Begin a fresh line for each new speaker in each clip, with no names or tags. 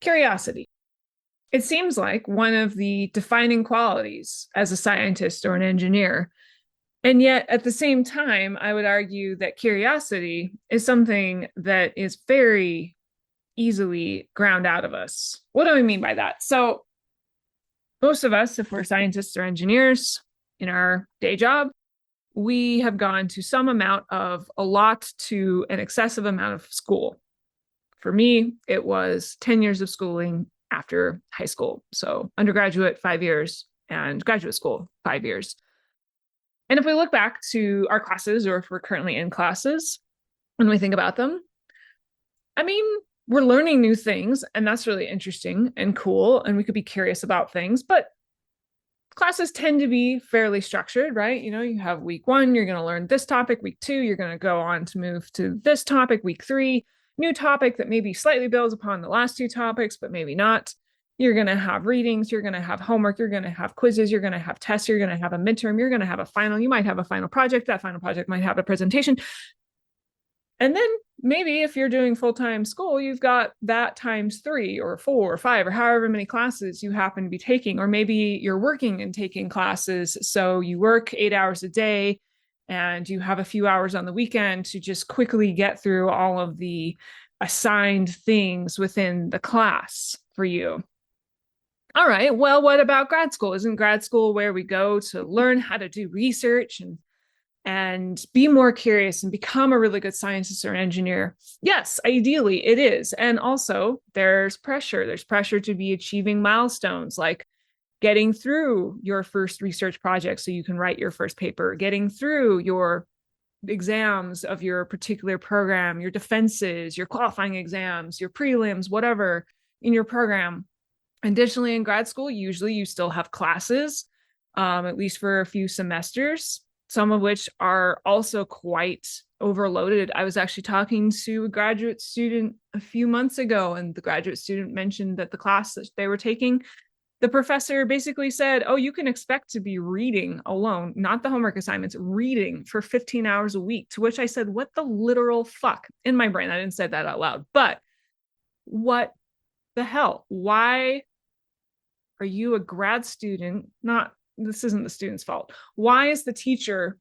Curiosity. It seems like one of the defining qualities as a scientist or an engineer. And yet, at the same time, I would argue that curiosity is something that is very easily ground out of us. What do I mean by that? So, most of us, if we're scientists or engineers in our day job, we have gone to some amount of a lot to an excessive amount of school. For me, it was 10 years of schooling after high school. So undergraduate, 5 years, and graduate school, 5 years. And if we look back to our classes, or if we're currently in classes, and we think about them, I mean, we're learning new things, and that's really interesting and cool. And we could be curious about things, but classes tend to be fairly structured, right? You know, you have week one, you're going to learn this topic. Week two, you're going to go on to move to this topic. Week three, new topic that maybe slightly builds upon the last two topics, but maybe not. You're going to have readings, you're going to have homework, you're going to have quizzes, you're going to have tests, you're going to have a midterm, you're going to have a final, you might have a final project. That final project might have a presentation. And then maybe if you're doing full-time school, you've got that times 3 or 4 or 5 or however many classes you happen to be taking. Or maybe you're working and taking classes. So you work 8 hours a day and you have a few hours on the weekend to just quickly get through all of the assigned things within the class for you. All right, well, what about grad school? Isn't grad school where we go to learn how to do research and be more curious and become a really good scientist or engineer? Yes, ideally it is. And also there's pressure. There's pressure to be achieving milestones like getting through your first research project so you can write your first paper, getting through your exams of your particular program, your defenses, your qualifying exams, your prelims, whatever in your program. Additionally, in grad school, usually you still have classes, at least for a few semesters, some of which are also quite overloaded. I was actually talking to a graduate student a few months ago, and the graduate student mentioned that the class that they were taking, the professor basically said, oh, you can expect to be reading alone, not the homework assignments, reading for 15 hours a week. To which I said, what the literal fuck? In my brain, I didn't say that out loud, but what the hell? Why are you a grad student? This isn't the student's fault. Why is the teacher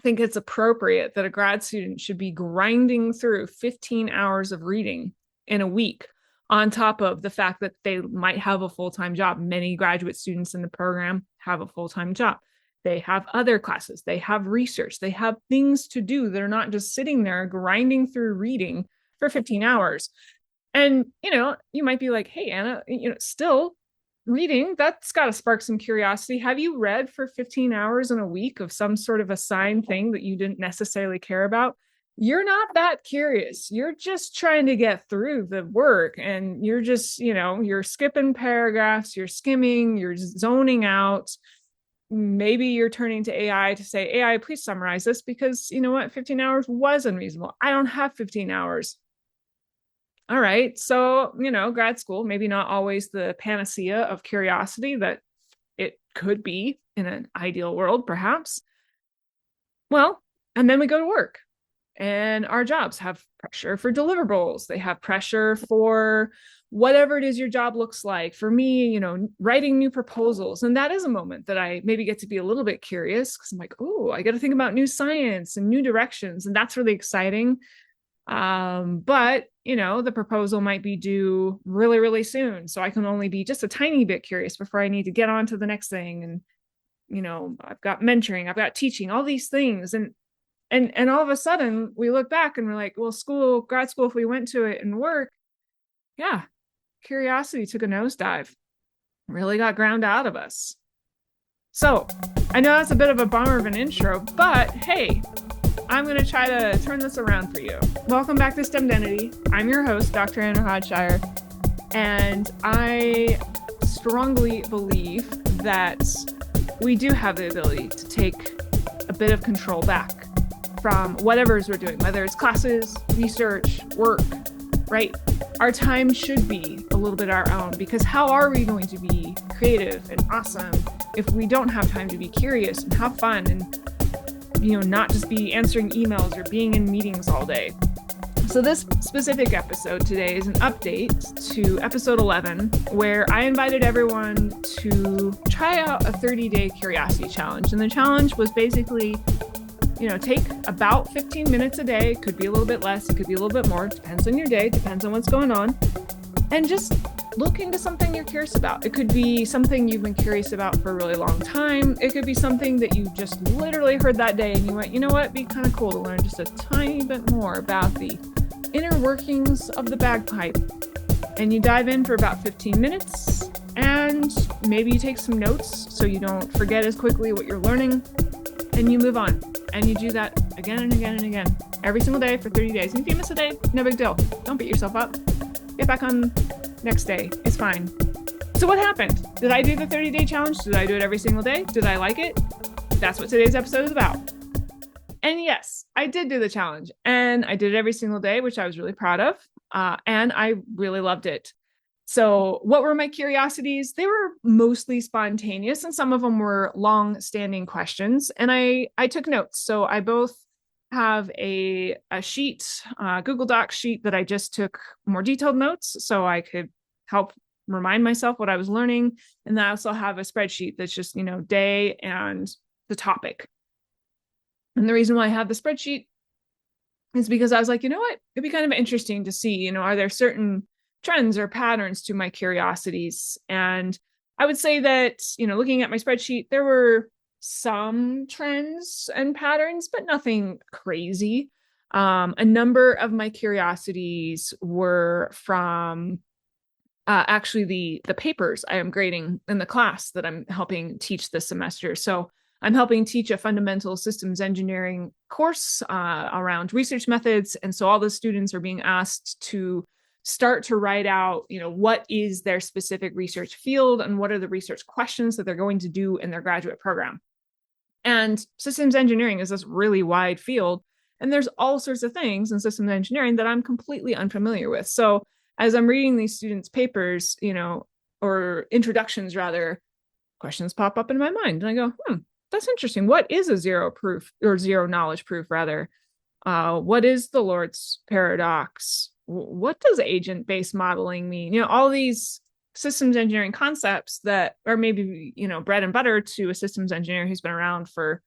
think it's appropriate that a grad student should be grinding through 15 hours of reading in a week on top of the fact that they might have a full-time job? Many graduate students in the program have a full-time job. They have other classes, they have research, they have things to do. They're not just sitting there grinding through reading for 15 hours. And, you might be like, hey, Anna, still reading, that's got to spark some curiosity. Have you read for 15 hours in a week of some sort of assigned thing that you didn't necessarily care about? You're not that curious. You're just trying to get through the work, and you're just, you're skipping paragraphs, you're skimming, you're zoning out. Maybe you're turning to AI to say, AI, please summarize this, because you know what? 15 hours was unreasonable. I don't have 15 hours. All right, so, grad school, maybe not always the panacea of curiosity that it could be in an ideal world, perhaps. Well, and then we go to work, and our jobs have pressure for deliverables. They have pressure for whatever it is your job looks like. For me, writing new proposals. And that is a moment that I maybe get to be a little bit curious, because I'm like, oh, I got to think about new science and new directions. And that's really exciting. But the proposal might be due really, really soon. So I can only be just a tiny bit curious before I need to get on to the next thing. And, I've got mentoring, I've got teaching, all these things. And all of a sudden we look back and we're like, well, grad school, if we went to it and work, yeah, curiosity took a nosedive, really got ground out of us. So I know that's a bit of a bummer of an intro, but hey, I'm going to try to turn this around for you. Welcome back to STEMdentity. I'm your host, Dr. Anna Hodshire, and I strongly believe that we do have the ability to take a bit of control back from whatever it is we're doing, whether it's classes, research, work, right? Our time should be a little bit our own, because how are we going to be creative and awesome if we don't have time to be curious and have fun and not just be answering emails or being in meetings all day? So, this specific episode today is an update to episode 11, where I invited everyone to try out a 30-day curiosity challenge. And the challenge was basically, take about 15 minutes a day. It could be a little bit less, it could be a little bit more. It depends on your day, depends on what's going on. And just look into something you're curious about. It could be something you've been curious about for a really long time. It could be something that you just literally heard that day and you went, you know what, it'd be kind of cool to learn just a tiny bit more about the inner workings of the bagpipe. And you dive in for about 15 minutes and maybe you take some notes so you don't forget as quickly what you're learning, and you move on. And you do that again and again and again, every single day for 30 days. And if you miss a day, no big deal. Don't beat yourself up. Get back on next day. It's fine. So what happened? Did I do the 30-day challenge? Did I do it every single day? Did I like it? That's what today's episode is about. And yes, I did do the challenge. And I did it every single day, which I was really proud of. And I really loved it. So what were my curiosities? They were mostly spontaneous, and some of them were long-standing questions. And I took notes. So I both have a sheet, Google Docs sheet that I just took more detailed notes so I could help remind myself what I was learning. And then I also have a spreadsheet that's just, day and the topic. And the reason why I have the spreadsheet is because I was like, you know what, it'd be kind of interesting to see, are there certain trends or patterns to my curiosities? And I would say that, looking at my spreadsheet, there were some trends and patterns, but nothing crazy. A number of my curiosities were from actually the papers I am grading in the class that I'm helping teach this semester. So I'm helping teach a fundamental systems engineering course around research methods. And so all the students are being asked to start to write out, what is their specific research field and what are the research questions that they're going to do in their graduate program. And systems engineering is this really wide field. And there's all sorts of things in systems engineering that I'm completely unfamiliar with. So as I'm reading these students' papers, or introductions rather, questions pop up in my mind. And I go, that's interesting. What is a zero proof or zero knowledge proof rather? What is the Lord's paradox? What does agent-based modeling mean? All these systems engineering concepts that are maybe, bread and butter to a systems engineer who's been around for,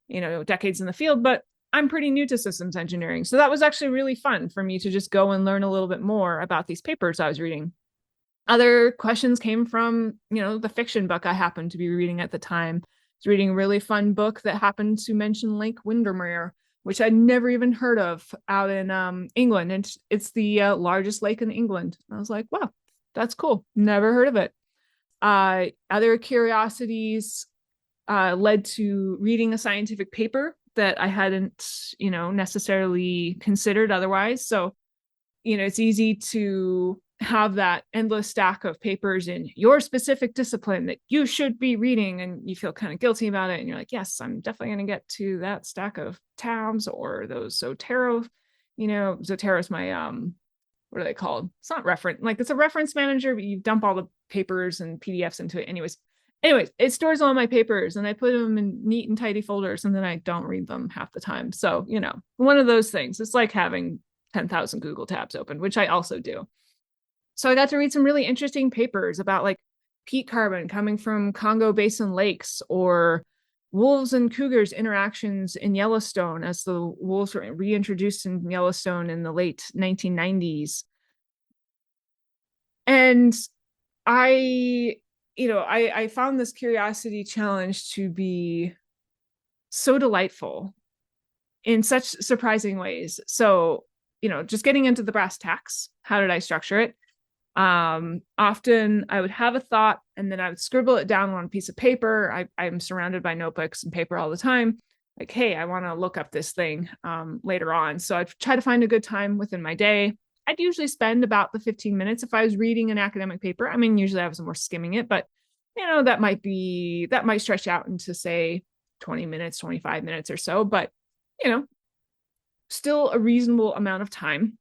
decades in the field, but I'm pretty new to systems engineering. So that was actually really fun for me to just go and learn a little bit more about these papers I was reading. Other questions came from, the fiction book I happened to be reading at the time. I was reading a really fun book that happened to mention Lake Windermere, which I'd never even heard of, out in England. And it's the largest lake in England. I was like, wow, that's cool. Never heard of it. Other curiosities led to reading a scientific paper that I hadn't, necessarily considered otherwise. So, it's easy to have that endless stack of papers in your specific discipline that you should be reading, and you feel kind of guilty about it. And you're like, yes, I'm definitely going to get to that stack of tabs or those Zotero. Zotero's my, what are they called? It's not reference, like it's a reference manager, but you dump all the papers and PDFs into it. Anyways, it stores all my papers and I put them in neat and tidy folders, and then I don't read them half the time. So, one of those things. It's like having 10,000 Google tabs open, which I also do. So I got to read some really interesting papers about like peat carbon coming from Congo Basin lakes, or wolves and cougars interactions in Yellowstone as the wolves were reintroduced in Yellowstone in the late 1990s. And I found this curiosity challenge to be so delightful in such surprising ways. So, just getting into the brass tacks, how did I structure it? Often I would have a thought and then I would scribble it down on a piece of paper. I'm surrounded by notebooks and paper all the time. Like, hey, I want to look up this thing later on. So I'd try to find a good time within my day. I'd usually spend about the 15 minutes if I was reading an academic paper. I mean, usually I was more skimming it, but that might stretch out into say 20 minutes, 25 minutes or so, but still a reasonable amount of time.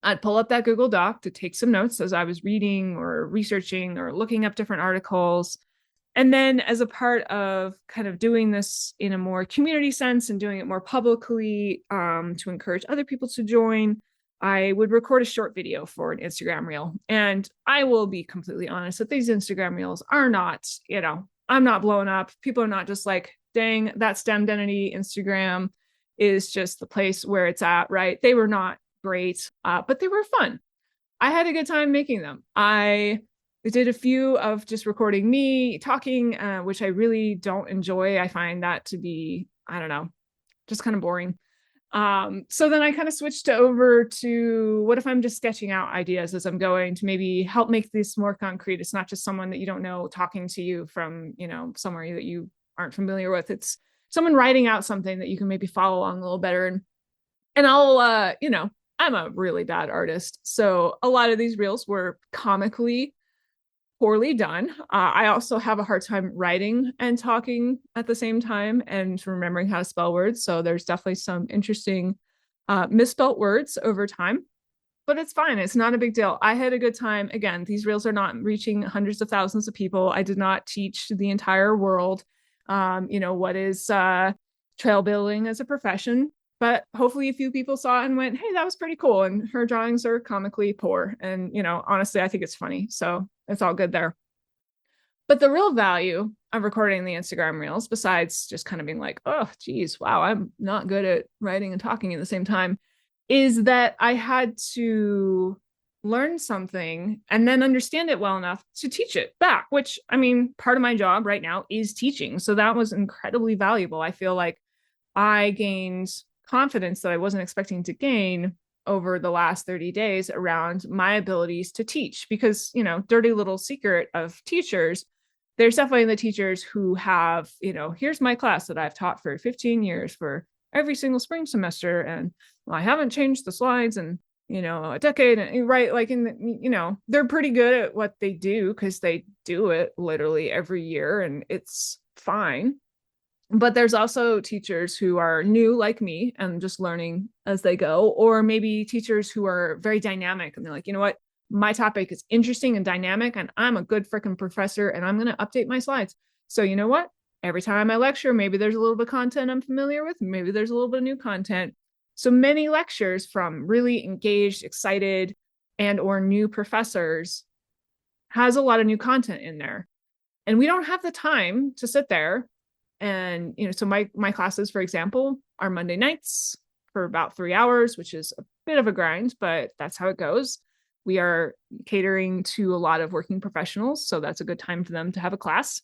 I'd pull up that Google Doc to take some notes as I was reading or researching or looking up different articles. And then as a part of kind of doing this in a more community sense and doing it more publicly to encourage other people to join, I would record a short video for an Instagram reel. And I will be completely honest that these Instagram reels are not, I'm not blowing up. People are not just like, dang, that STEM identity Instagram is just the place where it's at, right? They were not great, but they were fun. I had a good time making them. I did a few of just recording me talking, which I really don't enjoy. I find that to be, I don't know, just kind of boring. So then I kind of switched over to what if I'm just sketching out ideas as I'm going to maybe help make this more concrete. It's not just someone that you don't know talking to you from, somewhere that you aren't familiar with. It's someone writing out something that you can maybe follow along a little better. And I'll, I'm a really bad artist. So a lot of these reels were comically poorly done. I also have a hard time writing and talking at the same time and remembering how to spell words. So there's definitely some interesting misspelt words over time, but it's fine. It's not a big deal. I had a good time. Again, these reels are not reaching hundreds of thousands of people. I did not teach the entire world, what is trail building as a profession. But hopefully a few people saw it and went, hey, that was pretty cool. And her drawings are comically poor. And, honestly, I think it's funny. So it's all good there. But the real value of recording the Instagram reels, besides just kind of being like, oh, geez, wow, I'm not good at writing and talking at the same time, is that I had to learn something and then understand it well enough to teach it back, which, I mean, part of my job right now is teaching. So that was incredibly valuable. I feel like I gained confidence that I wasn't expecting to gain over the last 30 days around my abilities to teach. Because, dirty little secret of teachers, there's definitely the teachers who have, here's my class that I've taught for 15 years for every single spring semester. And well, I haven't changed the slides in, a decade. Right. Like, they're pretty good at what they do because they do it literally every year and it's fine. But there's also teachers who are new like me and just learning as they go, or maybe teachers who are very dynamic and they're like, you know what, my topic is interesting and dynamic and I'm a good freaking professor and I'm going to update my slides. So you know what, every time I lecture, maybe there's a little bit of content I'm familiar with, maybe there's a little bit of new content. So many lectures from really engaged, excited, and or new professors has a lot of new content in there. And we don't have the time to sit there and, so my classes, for example, are Monday nights for about 3 hours, which is a bit of a grind, but that's how it goes. We are catering to a lot of working professionals, so that's a good time for them to have a class.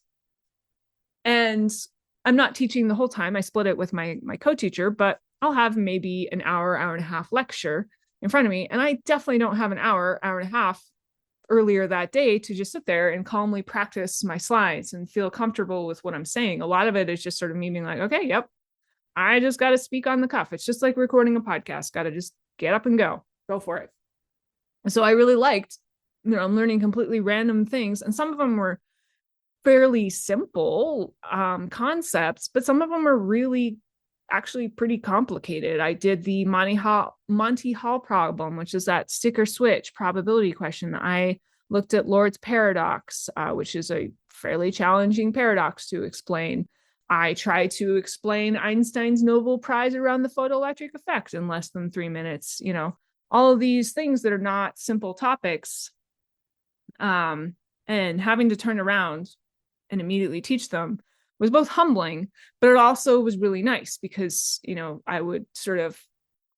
And I'm not teaching the whole time. I split it with my co-teacher, but I'll have maybe an hour, hour and a half lecture in front of me. And I definitely don't have an hour, hour and a half earlier that day to just sit there and calmly practice my slides and feel comfortable with what I'm saying. A lot of it is just sort of me being like, okay, yep, I just got to speak on the cuff. It's just like recording a podcast. Got to just get up and go for it. And so I really liked, I'm learning completely random things. And some of them were fairly simple concepts, but some of them are really actually pretty complicated. I did the Monty Hall problem, which is that stick or switch probability question. I looked at Lord's paradox, which is a fairly challenging paradox to explain. I tried to explain Einstein's Nobel Prize around the photoelectric effect in less than 3 minutes. All of these things that are not simple topics, and having to turn around and immediately teach them was both humbling, but it also was really nice because, I would sort of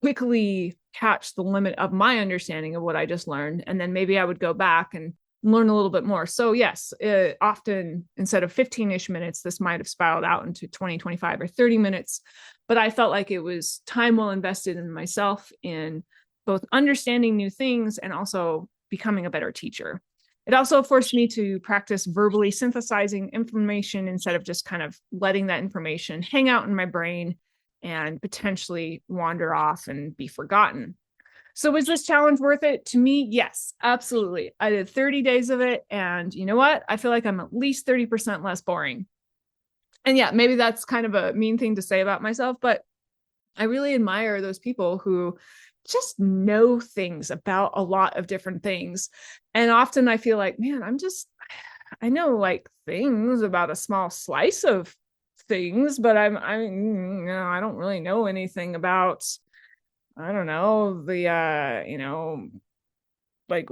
quickly catch the limit of my understanding of what I just learned. And then maybe I would go back and learn a little bit more. So yes, often instead of 15-ish minutes, this might have spiraled out into 20, 25 or 30 minutes. But I felt like it was time well invested in myself in both understanding new things and also becoming a better teacher. It also forced me to practice verbally synthesizing information instead of just kind of letting that information hang out in my brain and potentially wander off and be forgotten. So was this challenge worth it? To me, yes, absolutely. I did 30 days of it. And you know what? I feel like I'm at least 30% less boring. And yeah, maybe that's kind of a mean thing to say about myself, but I really admire those people who just know things about a lot of different things. And often I feel like, man, I know like things about a small slice of things, but I don't really know anything about I don't know, like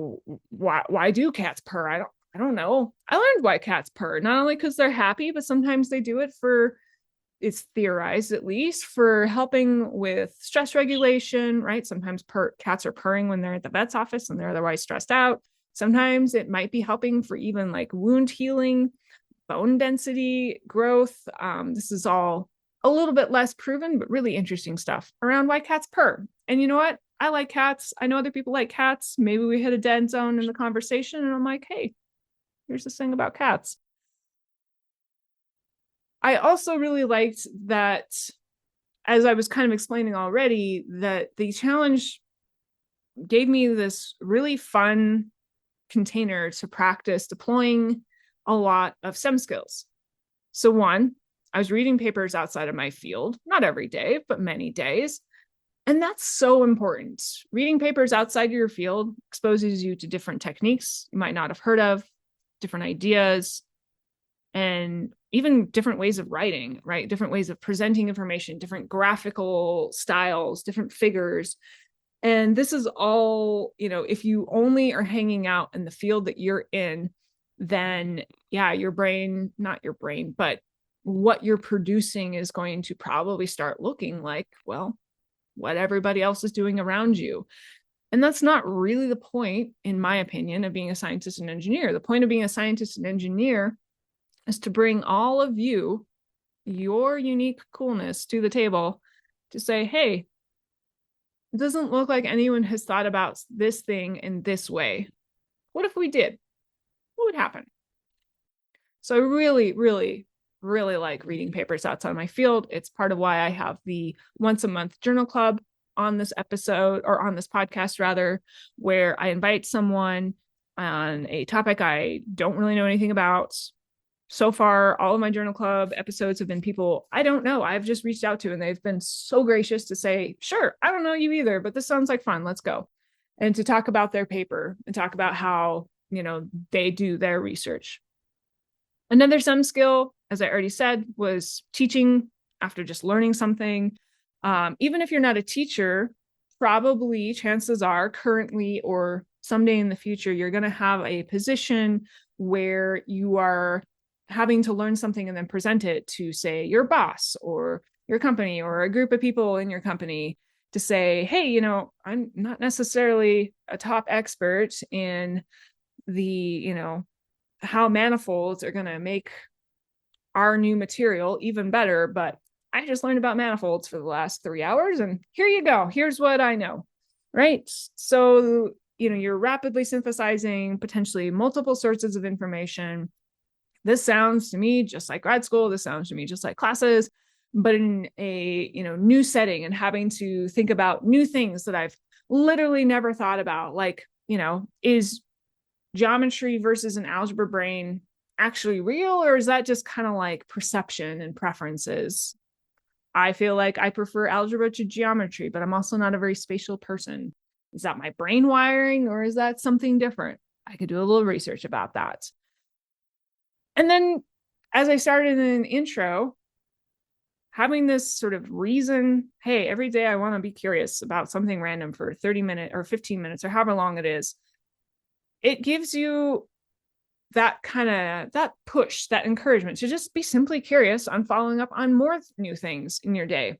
why do cats purr? I don't know. I learned why cats purr, not only because they're happy, but sometimes they do it for, it's theorized at least, for helping with stress regulation, right? Sometimes cats are purring when they're at the vet's office and they're otherwise stressed out. Sometimes it might be helping for even like wound healing, bone density, growth. This is all a little bit less proven, but really interesting stuff around why cats purr. And you know what? I like cats. I know other people like cats. Maybe we hit a dead zone in the conversation, and I'm like, hey, here's this thing about cats. I also really liked that, as I was kind of explaining already, that the challenge gave me this really fun container to practice deploying a lot of STEM skills. So, one, I was reading papers outside of my field, not every day, but many days. And that's so important. Reading papers outside your field exposes you to different techniques you might not have heard of, different ideas, and even different ways of writing, right? Different ways of presenting information, different graphical styles, different figures. And this is all, if you only are hanging out in the field that you're in, then yeah, your brain, not your brain, but what you're producing is going to probably start looking like, well, what everybody else is doing around you. And that's not really the point, in my opinion, of being a scientist and engineer. The point of being a scientist and engineer is to bring all of you, your unique coolness to the table, to say, hey, it doesn't look like anyone has thought about this thing in this way. What if we did? What would happen? So I really, really, really like reading papers outside my field. It's part of why I have the once a month journal club on this episode, or on this podcast rather, where I invite someone on a topic I don't really know anything about. So far, all of my journal club episodes have been people I don't know. I've just reached out to, and they've been so gracious to say, sure, I don't know you either, but this sounds like fun. Let's go. And to talk about their paper and talk about how, they do their research. Another STEM skill, as I already said, was teaching after just learning something. Even if you're not a teacher, probably chances are currently or someday in the future, you're going to have a position where you are having to learn something and then present it to, say, your boss or your company or a group of people in your company, to say, hey, I'm not necessarily a top expert in the, how manifolds are going to make our new material even better, but I just learned about manifolds for the last 3 hours, and here you go. Here's what I know, right? So, you're rapidly synthesizing potentially multiple sources of information. This sounds to me just like grad school. This sounds to me just like classes, but in a, new setting, and having to think about new things that I've literally never thought about. Like, is geometry versus an algebra brain actually real, or is that just kind of like perception and preferences? I feel like I prefer algebra to geometry, but I'm also not a very spatial person. Is that my brain wiring, or is that something different? I could do a little research about that. And then, as I started in an intro, having this sort of reason, hey, every day I want to be curious about something random for 30 minutes or 15 minutes or however long it is, it gives you that kind of that push, that encouragement to just be simply curious on following up on more new things in your day.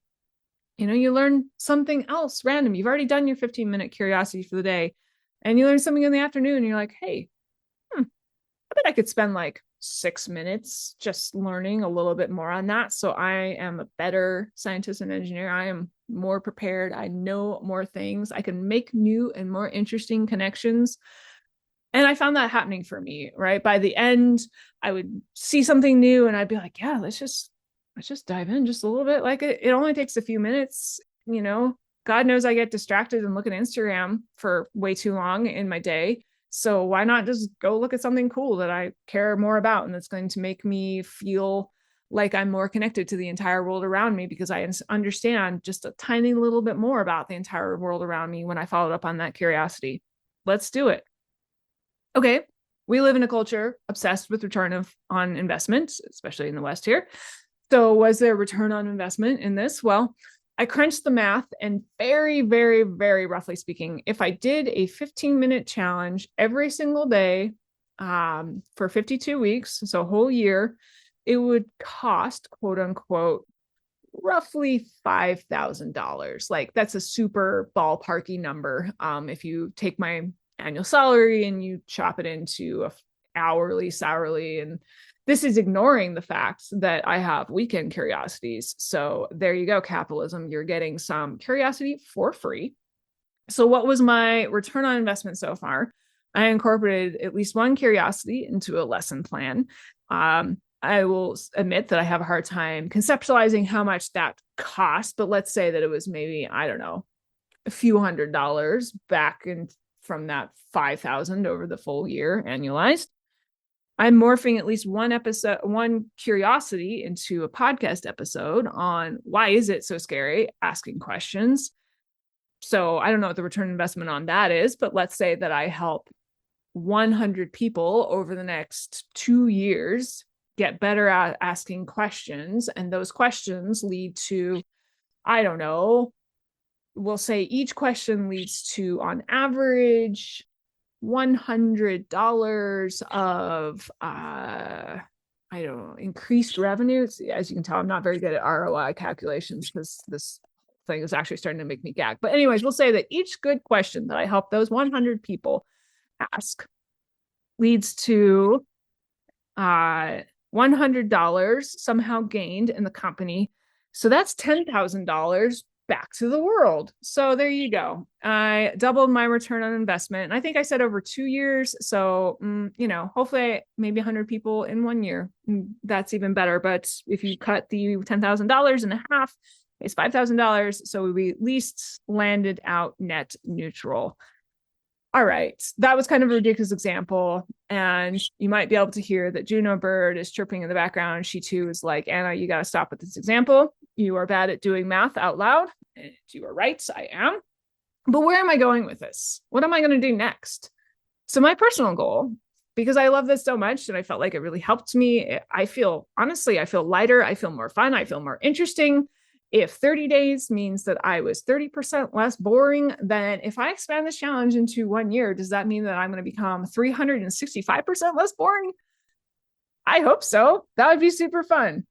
You learn something else random. You've already done your 15-minute curiosity for the day, and you learn something in the afternoon, and you're like, hey, I bet I could spend like 6 minutes just learning a little bit more on that. So I am a better scientist and engineer. I am more prepared. I know more things. I can make new and more interesting connections. And I found that happening for me, right? By the end, I would see something new and I'd be like, yeah, let's just dive in just a little bit. Like it only takes a few minutes, God knows I get distracted and look at Instagram for way too long in my day. So why not just go look at something cool that I care more about and that's going to make me feel like I'm more connected to the entire world around me, because I understand just a tiny little bit more about the entire world around me when I followed up on that curiosity. Let's do it. Okay, we live in a culture obsessed with return on investment, especially in the West here. So was there return on investment in this? Well, I crunched the math, and very, very, very roughly speaking, if I did a 15-minute challenge every single day for 52 weeks, so a whole year, it would cost, quote unquote, roughly $5,000. Like, that's a super ballparky number. If you take my annual salary and you chop it into a hourly salary, and this is ignoring the fact that I have weekend curiosities. So there you go, capitalism. You're getting some curiosity for free. So what was my return on investment so far? I incorporated at least one curiosity into a lesson plan. I will admit that I have a hard time conceptualizing how much that cost, but let's say that it was maybe, I don't know, a few $100s back in from that 5,000 over the full year annualized. I'm morphing at least one curiosity into a podcast episode on why is it so scary, asking questions. So I don't know what the return investment on that is, but let's say that I help 100 people over the next 2 years get better at asking questions. And those questions lead to, I don't know, we'll say each question leads to, on average, $100 of I don't know, increased revenue. As you can tell, I'm not very good at ROI calculations because this thing is actually starting to make me gag. But anyways, we'll say that each good question that I help those 100 people ask leads to $100 somehow gained in the company. So that's $10,000 back to the world. So there you go. I doubled my return on investment. And I think I said over 2 years. So, hopefully maybe 100 people in 1 year. That's even better. But if you cut the $10,000 in half, it's $5,000. So we at least landed out net neutral. All right, that was kind of a ridiculous example. And you might be able to hear that Juno Bird is chirping in the background. She too is like, Anna, you got to stop with this example. You are bad at doing math out loud. And you are right, I am. But where am I going with this? What am I going to do next? So my personal goal, because I love this so much and I felt like it really helped me, I feel lighter. I feel more fun. I feel more interesting. If 30 days means that I was 30% less boring, then if I expand this challenge into 1 year, does that mean that I'm going to become 365% less boring? I hope so. That would be super fun.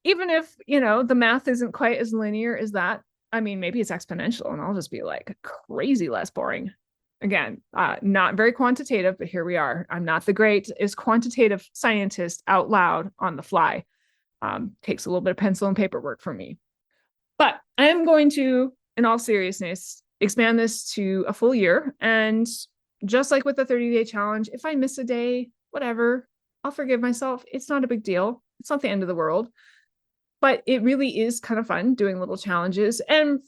Even if, the math isn't quite as linear as that. I mean, maybe it's exponential and I'll just be like crazy less boring. Again, not very quantitative, but here we are. I'm not the greatest quantitative scientist out loud on the fly. Takes a little bit of pencil and paperwork for me. But I am going to, in all seriousness, expand this to a full year. And just like with the 30-day challenge, if I miss a day, whatever, I'll forgive myself. It's not a big deal. It's not the end of the world. But it really is kind of fun doing little challenges. And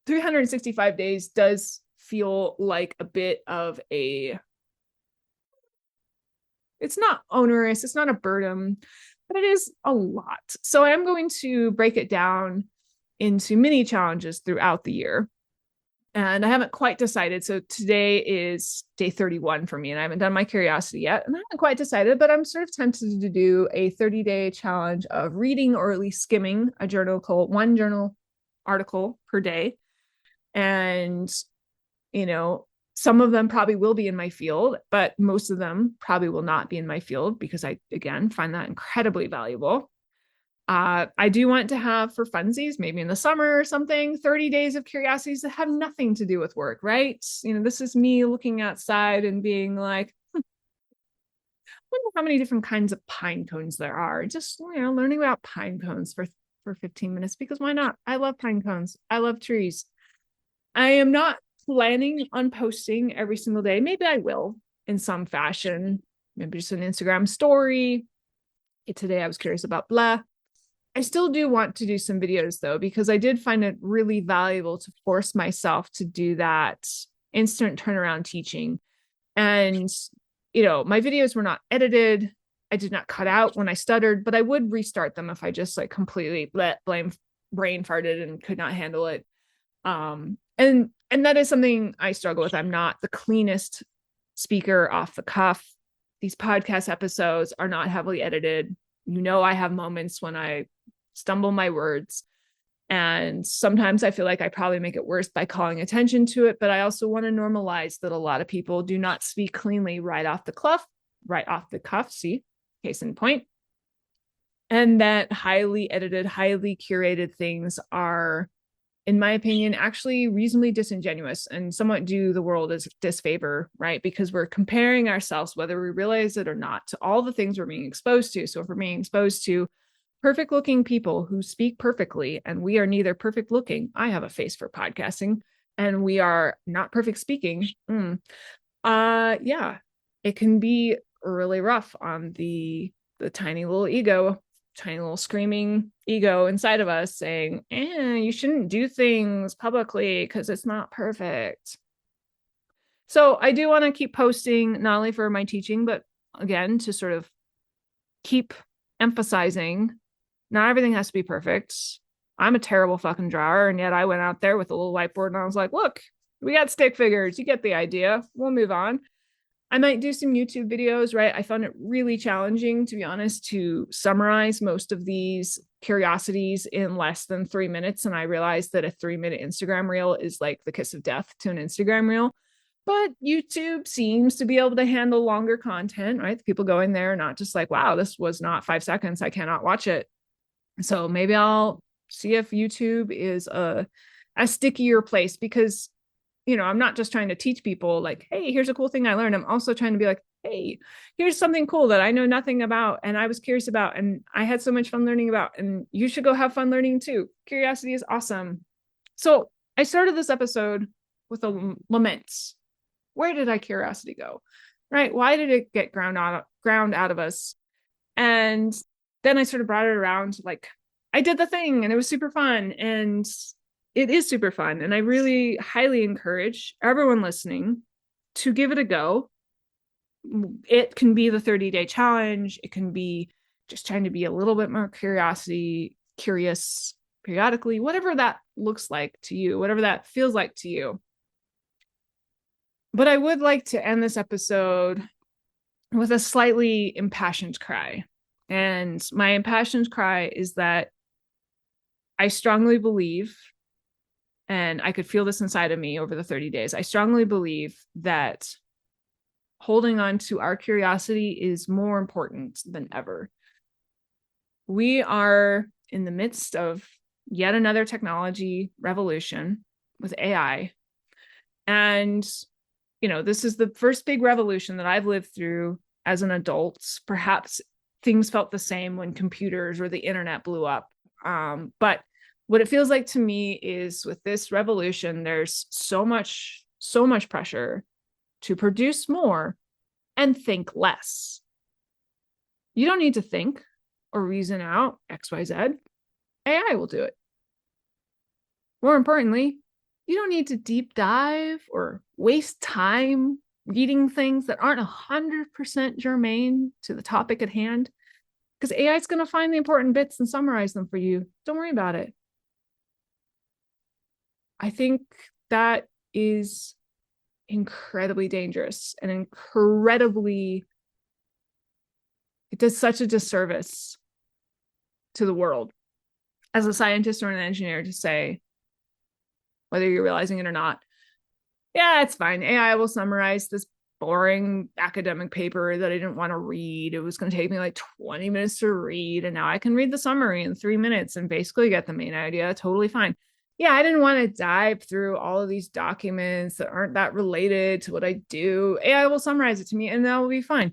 365 days does feel like a bit of it's not onerous, it's not a burden, but it is a lot. So I'm going to break it down into mini challenges throughout the year. And I haven't quite decided. So today is day 31 for me, and I haven't done my curiosity yet. And I haven't quite decided, but I'm sort of tempted to do a 30-day challenge of reading or at least skimming one journal article per day. And, some of them probably will be in my field, but most of them probably will not be in my field because I, again, find that incredibly valuable. I do want to have, for funsies, maybe in the summer or something, 30 days of curiosities that have nothing to do with work, right? This is me looking outside and being like, I wonder how many different kinds of pine cones there are. Just, learning about pine cones for 15 minutes, because why not? I love pine cones. I love trees. I am not planning on posting every single day. Maybe I will in some fashion, maybe just an Instagram story. Today I was curious about blah. I still do want to do some videos though, because I did find it really valuable to force myself to do that instant turnaround teaching. And, my videos were not edited. I did not cut out when I stuttered, but I would restart them if I just completely brain farted and could not handle it. And that is something I struggle with. I'm not the cleanest speaker off the cuff. These podcast episodes are not heavily edited. I have moments when I stumble my words. And sometimes I feel like I probably make it worse by calling attention to it, but I also want to normalize that a lot of people do not speak cleanly right off the cuff. See, case in point. And that highly edited, highly curated things are, in my opinion, actually reasonably disingenuous and somewhat do the world a disfavor, right? Because we're comparing ourselves, whether we realize it or not, to all the things we're being exposed to. So if we're being exposed to perfect looking people who speak perfectly, and we are neither perfect looking, I have a face for podcasting, and we are not perfect speaking, yeah, it can be really rough on the tiny little ego, tiny little screaming ego inside of us saying, you shouldn't do things publicly because it's not perfect. So I do want to keep posting, not only for my teaching, but again, to sort of keep emphasizing not everything has to be perfect. I'm a terrible fucking drawer, and yet I went out there with a little whiteboard and I was like, look, we got stick figures. You get the idea. We'll move on. I might do some YouTube videos, right? I found it really challenging, to be honest, to summarize most of these curiosities in less than 3 minutes. And I realized that a 3-minute Instagram reel is like the kiss of death to an Instagram reel. But YouTube seems to be able to handle longer content, right? The people going there are not just like, wow, this was not 5 seconds. I cannot watch it. So maybe I'll see if YouTube is a stickier place, because I'm not just trying to teach people like, hey, here's a cool thing I learned. I'm also trying to be like, hey, here's something cool that I know nothing about and I was curious about and I had so much fun learning about, and you should go have fun learning too. Curiosity is awesome. So I started this episode with a lament. Where did our curiosity go? Right? Why did it get ground out of us? And then I sort of brought it around, like, I did the thing and it was super fun. And it is super fun. And I really highly encourage everyone listening to give it a go. It can be the 30-day challenge. It can be just trying to be a little bit more curious periodically, whatever that looks like to you, whatever that feels like to you. But I would like to end this episode with a slightly impassioned cry. And my impassioned cry is that I strongly believe, and I could feel this inside of me over the 30 days, I strongly believe that holding on to our curiosity is more important than ever. We are in the midst of yet another technology revolution with AI. And, this is the first big revolution that I've lived through as an adult. Perhaps things felt the same when computers or the internet blew up. But what it feels like to me is with this revolution, there's so much pressure to produce more and think less. You don't need to think or reason out XYZ. AI will do it. More importantly, you don't need to deep dive or waste time reading things that aren't 100% germane to the topic at hand, because AI is going to find the important bits and summarize them for you. Don't worry about it. I think that is incredibly dangerous and it does such a disservice to the world as a scientist or an engineer to say, whether you're realizing it or not, yeah, it's fine. AI will summarize this boring academic paper that I didn't want to read. It was going to take me like 20 minutes to read, and now I can read the summary in 3 minutes and basically get the main idea. Totally fine. Yeah, I didn't want to dive through all of these documents that aren't that related to what I do. AI will summarize it to me and that will be fine.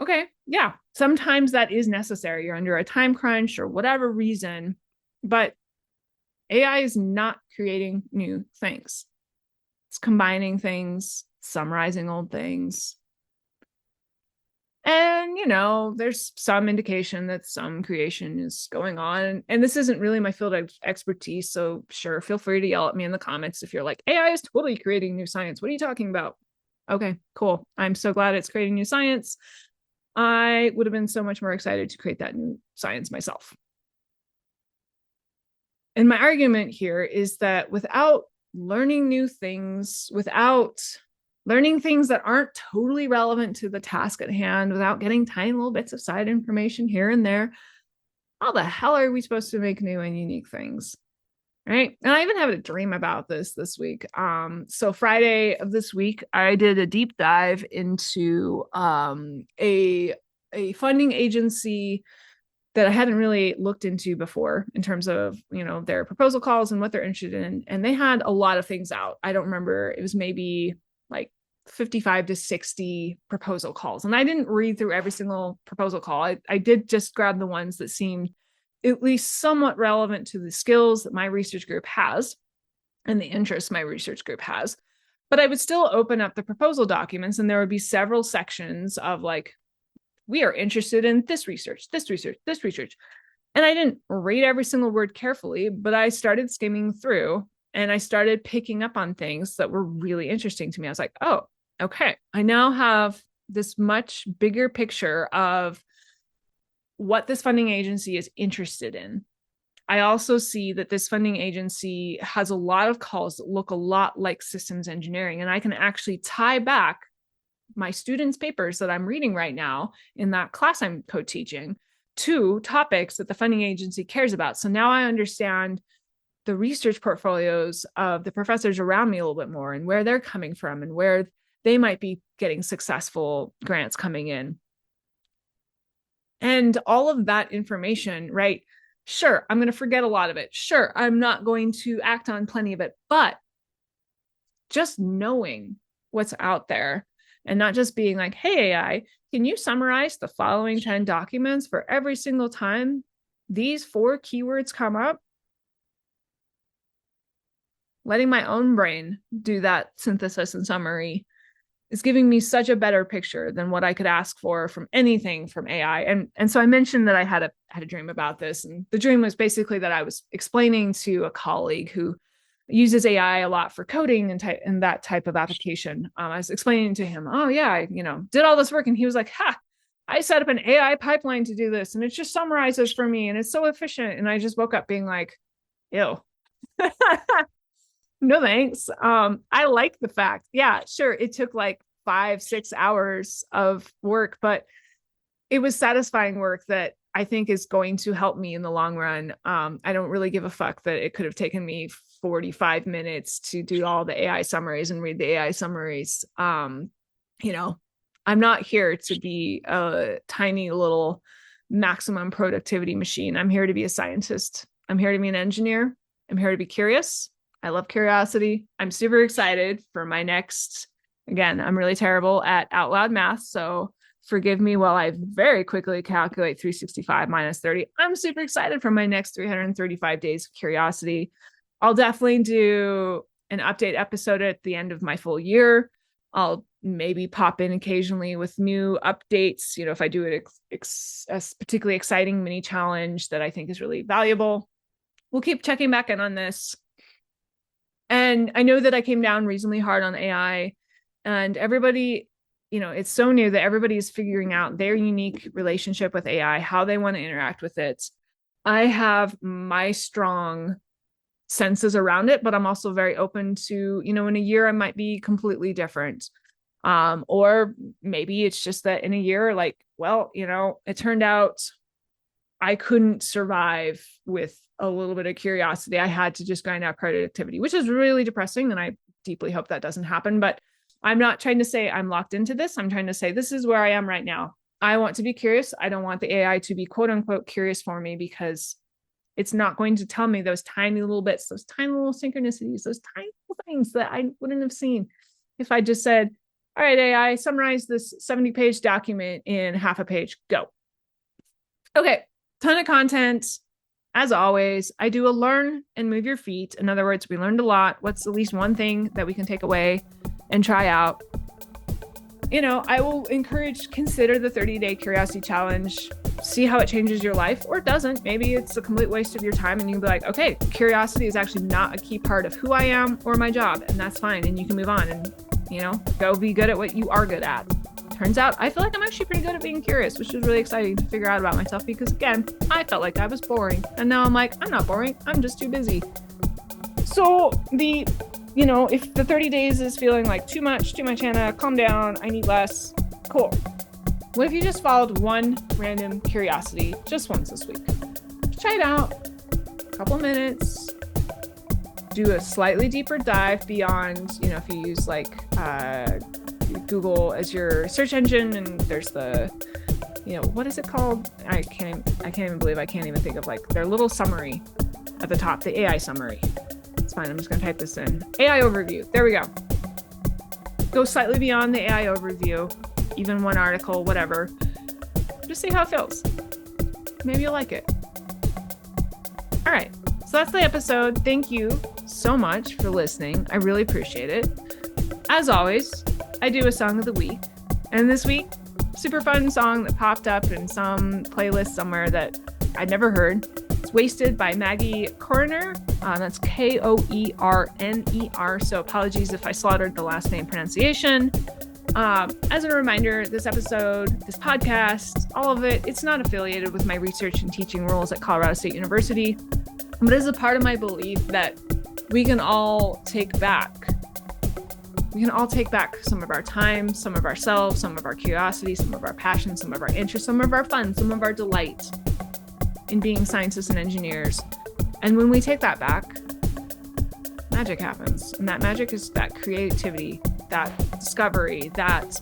Okay, yeah, sometimes that is necessary. You're under a time crunch or whatever reason, but AI is not creating new things. It's combining things, summarizing old things. And, there's some indication that some creation is going on. And this isn't really my field of expertise. So sure, feel free to yell at me in the comments if you're like, AI is totally creating new science. What are you talking about? Okay, cool. I'm so glad it's creating new science. I would have been so much more excited to create that new science myself. And my argument here is that without learning new things, without learning things that aren't totally relevant to the task at hand, without getting tiny little bits of side information here and there, how the hell are we supposed to make new and unique things? right? And I even had a dream about this week. So Friday of this week, I did a deep dive into a funding agency that I hadn't really looked into before in terms of, their proposal calls and what they're interested in. And they had a lot of things out. I don't remember. It was maybe like 55 to 60 proposal calls. And I didn't read through every single proposal call. I did just grab the ones that seemed at least somewhat relevant to the skills that my research group has and the interests my research group has. But I would still open up the proposal documents, and there would be several sections of like, we are interested in this research, this research, this research. And I didn't read every single word carefully, but I started skimming through and I started picking up on things that were really interesting to me. I was like, oh, okay, I now have this much bigger picture of what this funding agency is interested in. I also see that this funding agency has a lot of calls that look a lot like systems engineering, and I can actually tie back my students' papers that I'm reading right now in that class I'm co-teaching to topics that the funding agency cares about. So now I understand the research portfolios of the professors around me a little bit more and where they're coming from and where they might be getting successful grants coming in. And all of that information, right? Sure, I'm going to forget a lot of it. Sure, I'm not going to act on plenty of it, but just knowing what's out there and not just being like, hey, AI, can you summarize the following 10 documents for every single time these 4 keywords come up? Letting my own brain do that synthesis and summary is giving me such a better picture than what I could ask for from anything from AI. And so I mentioned that I had a dream about this. And the dream was basically that I was explaining to a colleague who uses AI a lot for coding and that type of application. I was explaining to him, oh yeah, I did all this work. And he was like, I set up an AI pipeline to do this. And it just summarizes for me. And it's so efficient. And I just woke up being like, ew. No thanks. I like the fact, yeah, sure, it took like 5-6 hours of work, but it was satisfying work that I think is going to help me in the long run. I don't really give a fuck that it could have taken me 45 minutes to do all the AI summaries and read the AI summaries. I'm not here to be a tiny little maximum productivity machine. I'm here to be a scientist. I'm here to be an engineer. I'm here to be curious. I love curiosity. I'm super excited for my next, again, I'm really terrible at out loud math, so forgive me while I very quickly calculate 365 minus 30. I'm super excited for my next 335 days of curiosity. I'll definitely do an update episode at the end of my full year. I'll maybe pop in occasionally with new updates, if I do it a particularly exciting mini challenge that I think is really valuable. We'll keep checking back in on this. And I know that I came down reasonably hard on AI, and everybody, it's so new that everybody is figuring out their unique relationship with AI, how they want to interact with it. I have my strong senses around it, but I'm also very open to, in a year, I might be completely different. Or maybe it's just that in a year, like, well, it turned out I couldn't survive with a little bit of curiosity. I had to just grind out productivity, which is really depressing. And I deeply hope that doesn't happen. But I'm not trying to say I'm locked into this. I'm trying to say this is where I am right now. I want to be curious. I don't want the AI to be quote unquote curious for me, because it's not going to tell me those tiny little bits, those tiny little synchronicities, those tiny little things that I wouldn't have seen if I just said, all right, AI, summarize this 70-page document in half a page, go. Okay, ton of content. As always, I do a learn and move your feet. In other words, we learned a lot. What's at least one thing that we can take away and try out? I will consider the 30-day curiosity challenge, see how it changes your life, or it doesn't. Maybe it's a complete waste of your time and you can be like, okay, curiosity is actually not a key part of who I am or my job, and that's fine. And you can move on and, go be good at what you are good at. Turns out I feel like I'm actually pretty good at being curious, which is really exciting to figure out about myself, because again, I felt like I was boring. And now I'm like, I'm not boring. I'm just too busy. So if the 30 days is feeling like too much, Hannah, calm down, I need less. Cool. What if you just followed one random curiosity just once this week? Just try it out. A couple minutes. do a slightly deeper dive beyond, if you use like Google as your search engine, and there's the, what is it called? I can't even believe I can't even think of like their little summary at the top, the AI summary. It's fine. I'm just going to type this in. AI overview. There we go. Go slightly beyond the AI overview, even one article, whatever. Just see how it feels. Maybe you'll like it. All right. So that's the episode. Thank you so much for listening. I really appreciate it. As always, I do a song of the week. And this week, super fun song that popped up in some playlist somewhere that I'd never heard. It's Wasted by Maggie Koerner. That's Koerner. So apologies if I slaughtered the last name pronunciation. As a reminder, this episode, this podcast, all of it, it's not affiliated with my research and teaching roles at Colorado State University, but it is a part of my belief that we can all take back some of our time, some of ourselves, some of our curiosity, some of our passion, some of our interest, some of our fun, some of our delight in being scientists and engineers. And when we take that back, magic happens. And that magic is that creativity, that discovery, that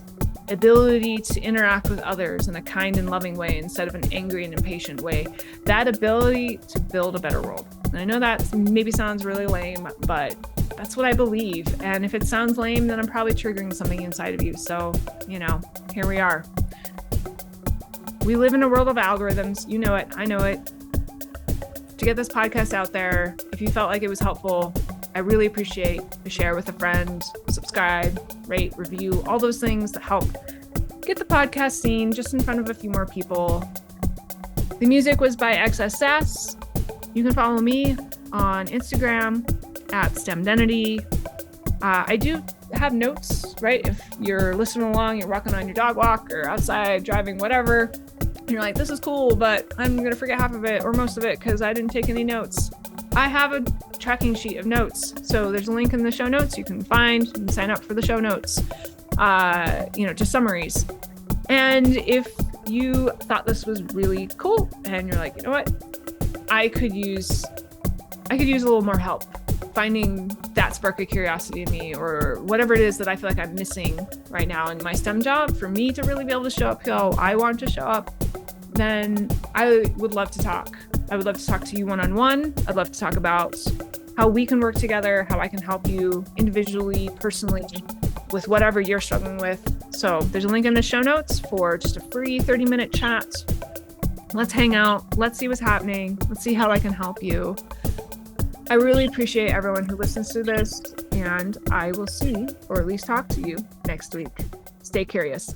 ability to interact with others in a kind and loving way instead of an angry and impatient way, that ability to build a better world. And I know that maybe sounds really lame, but that's what I believe. And if it sounds lame, then I'm probably triggering something inside of you. So, here we are. We live in a world of algorithms. You know it. I know it. To get this podcast out there, if you felt like it was helpful, I really appreciate a share with a friend, subscribe, rate, review, all those things that help get the podcast seen just in front of a few more people. The music was by XSS. You can follow me on Instagram at STEMdenity. I do have notes, right? If you're listening along, you're walking on your dog walk or outside driving, whatever, and you're like, this is cool, but I'm going to forget half of it or most of it because I didn't take any notes. I have a tracking sheet of notes. So there's a link in the show notes you can find and sign up for the show notes, just summaries. And if you thought this was really cool and you're like, you know what, I could use a little more help finding that spark of curiosity in me, or whatever it is that I feel like I'm missing right now in my STEM job for me to really be able to show up how I want to show up, then I would love to talk. I would love to talk to you one-on-one. I'd love to talk about how we can work together, how I can help you individually, personally, with whatever you're struggling with. So there's a link in the show notes for just a free 30-minute chat. Let's hang out. Let's see what's happening. Let's see how I can help you. I really appreciate everyone who listens to this, and I will see, or at least talk to you next week. Stay curious.